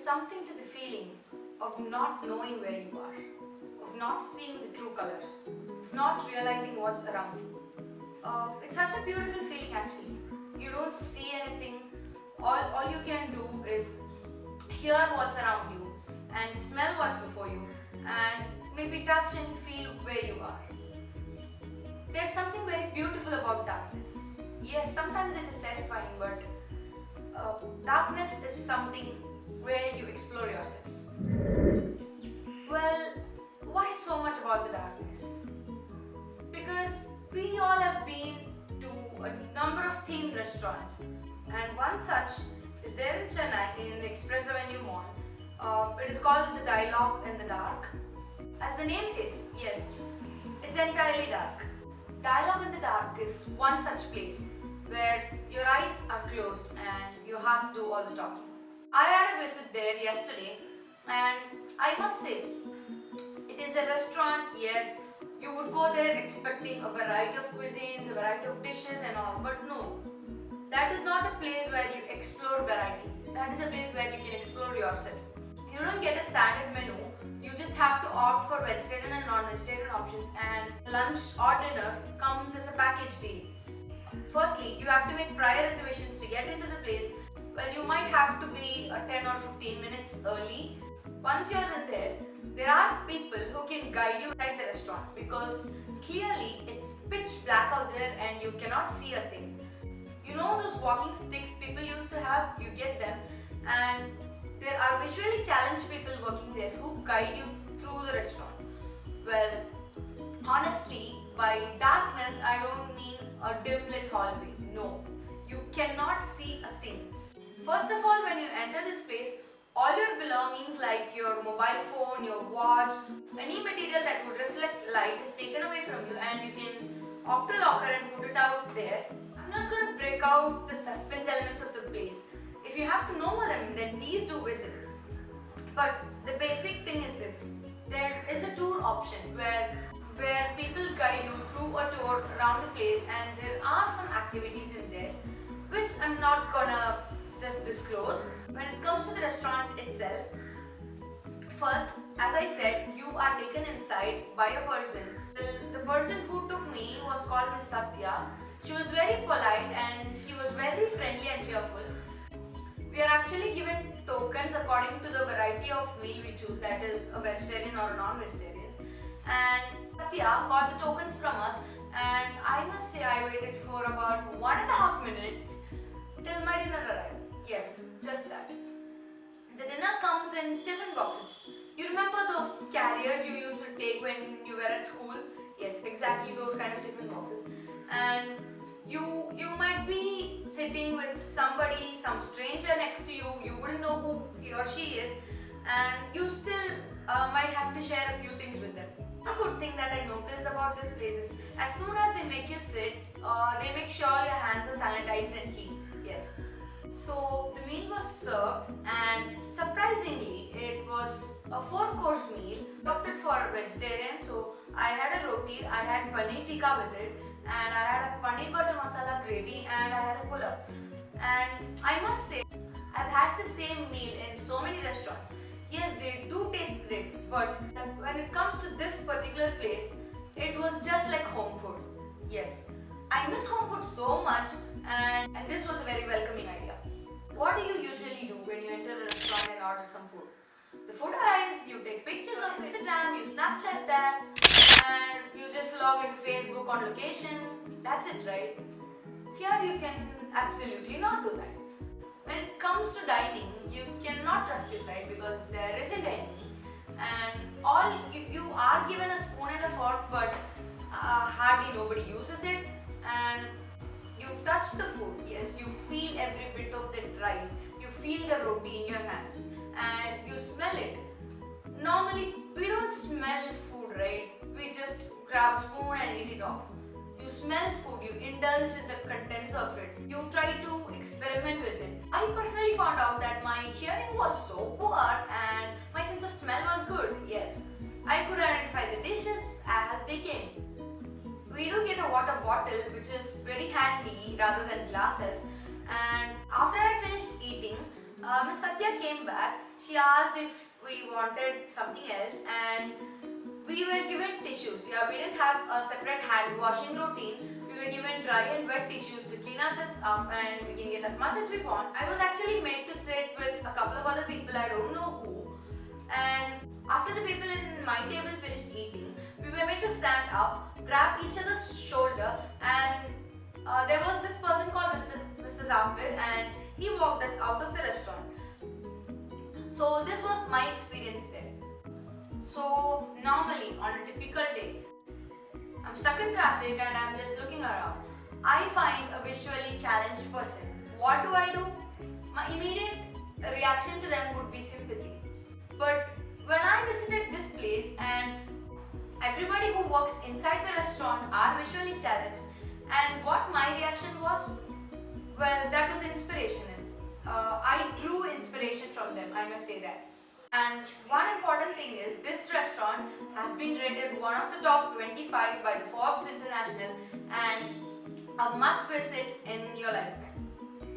something to the feeling of not knowing where you are, of not seeing the true colors, of not realizing what's around you. It's such a beautiful feeling actually. You don't see anything, all you can do is hear what's around you and smell what's before you and maybe touch and feel where you are. There's something very beautiful about darkness. Yes, sometimes it is terrifying, but darkness is something where you explore yourself. Well, why so much about the darkness? Because we all have been to a number of themed restaurants, and one such is there in Chennai in the Express Avenue Mall. It is called the Dialogue in the Dark. As the name says, yes, it's entirely dark. Dialogue in the Dark is one such place where your eyes are closed and your hearts do all the talking. I had a visit there yesterday, and I must say, it is a restaurant, yes, you would go there expecting a variety of cuisines, a variety of dishes and all, but no. That is not a place where you explore variety. That is a place where you can explore yourself. You don't get a standard menu, you just have to opt for vegetarian and non-vegetarian options, and lunch or dinner comes as a package deal. Firstly, you have to make prior reservations to get into the place. Well, you might have to be 10 or 15 minutes early. Once you're in there are people who can guide you inside the restaurant because clearly it's pitch black out there and you cannot see a thing. You know those walking sticks people used to have? You get them, and there are visually challenged people working there who guide you through the restaurant. Well, honestly, by darkness I don't mean a dim lit hallway. No, you cannot see a thing. First of all, when you enter this place, all your belongings like your mobile phone, your watch, any material that would reflect light is taken away from you, and you can opt a locker and put it out there. I'm not going to break out the suspense elements of the place. If you have to know them, then please do visit. But the basic thing is this. There is a tour option where people guide you through a tour around the place, and there are some activities in there which I'm not gonna just disclose. When it comes to the restaurant itself, first, as I said, you are taken inside by a person. The person who took me was called Miss Satya. She was very polite and she was very friendly and cheerful. We are actually given tokens according to the variety of meal we choose, that is a vegetarian or a non-vegetarian. And Satya got the tokens from us, and I must say I waited for about 1.5 minutes till my dinner arrived. Yes, just that. The dinner comes in tiffin boxes. You remember those carriers you used to take when you were at school? Yes, exactly those kind of tiffin boxes. And you might be sitting with somebody, some stranger next to you, you wouldn't know who he or she is, and you still might have to share a few things with them. A good thing that I noticed about this place is as soon as they make you sit, they make sure your hands are sanitized and clean. Yes. So the meal was served, and surprisingly it was a 4-course meal. Opted for a vegetarian, so I had a roti, I had paneer tikka with it, and I had a paneer butter masala gravy, and I had a pulao. And I must say, I've had the same meal in so many restaurants. Yes, they do taste great, but when it comes to this particular place, it was just like home food. Yes, I miss home food so much, and this was a very welcoming idea. What do you usually do when you enter a restaurant and order some food? The food arrives, you take pictures on Instagram, you Snapchat that, and you just log into Facebook on location. That's it, right? Here you can absolutely not do that. When it comes to dining, you cannot trust your sight because there isn't any, and you are given a spoon and a fork, but hardly nobody uses it, and you touch the food. Yes, you feel every bit of the rice, you feel the roti in your hands, and you smell it. Normally we don't smell food, right? We just grab a spoon and eat it off. You smell food, you indulge in the contents of it, you try to experiment with it. I personally found out that my hearing was so poor and my sense of smell was good. Yes, I could identify the dishes as they came. We do get a water bottle which is very handy rather than glasses, and after I finished eating, Miss Satya came back She asked if we wanted something else, and we were given tissues. Yeah, we didn't have a separate hand washing routine. We were given dry and wet tissues to clean ourselves up, and we can get as much as we want. I was actually made to sit with a couple of other people, I don't know who. And after the people in my table finished eating, we were made to stand up, grab each other's shoulder, and there was this person called Mr. Zafir, and he walked us out of the restaurant. So this was my experience there. So normally on a typical day, I'm stuck in traffic and I'm just looking around. I find a visually challenged person. What do I do? My immediate reaction to them would be sympathy. But when I visited this place and everybody who works inside the restaurant are visually challenged, and what my reaction was, well, that was inspirational. I drew inspiration from them, I must say that. And one important thing is this restaurant has been rated one of the top 25 by the Forbes International and a must visit in your lifetime.